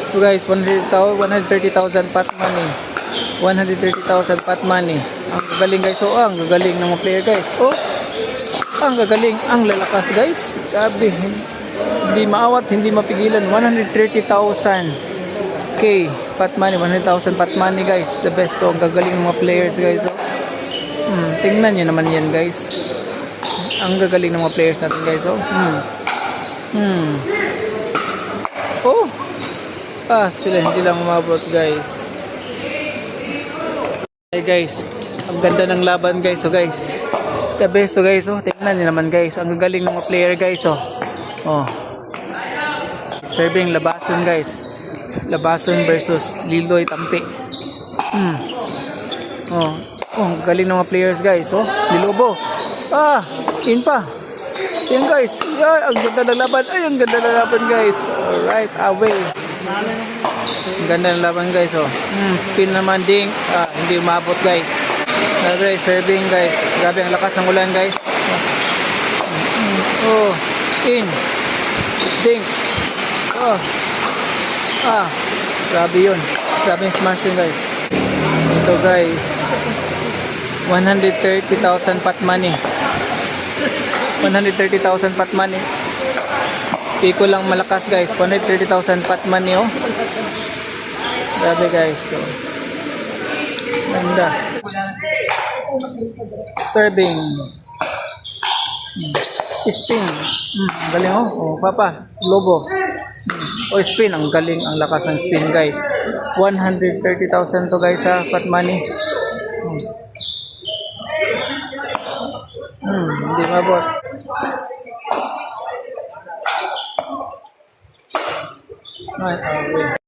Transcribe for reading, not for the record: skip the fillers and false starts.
So guys, 130,000 pot money. 130,000 pot money. Ang gagaling guys. Oh, ang gagaling ng mga player guys. Oh, ang gagaling. Ang lalakas guys. Grabe. Hindi maawat, hindi mapigilan. 130,000 K pot money. 100,000 pot money guys. The best. Oh, ang gagaling ng mga players guys. Oh. Tingnan nyo naman yan guys. Ang gagaling ng mga players natin guys. Oh. Oh. Still hindi lang umabot guys. Hey guys, ang ganda ng laban guys. So guys, the best to guys. Oh, tingnan niyo naman guys. Ang gagaling ng mga player guys. Oh. Serving Labason guys. Labason versus Liloy Tampi. Oh, ang galing ng mga players guys. Oh, Lilobo. In pa. Yan guys. Ang ganda ng laban. Ay, ang ganda ng laban guys. Alright, away. Ang ganda ng laban guys. Oh. Spin naman ding. Hindi umabot guys. Grabe, serving guys. Grabe ang lakas ng ulan guys. Oh, in. Ding. Oh. Grabe yun. Grabe yung smashing guys. Ito guys. 130,000 pot money. 130,000 pot money. Piko lang malakas guys. 130,000 pot money oh. Grabe guys. So, ganda. Serving. Spin. Galing oh. Oh, papa. Lobo. Oh, spin. Ang galing. Ang lakas ng spin guys. 130,000 to guys ha. Pot money. Hindi mabot. Ay,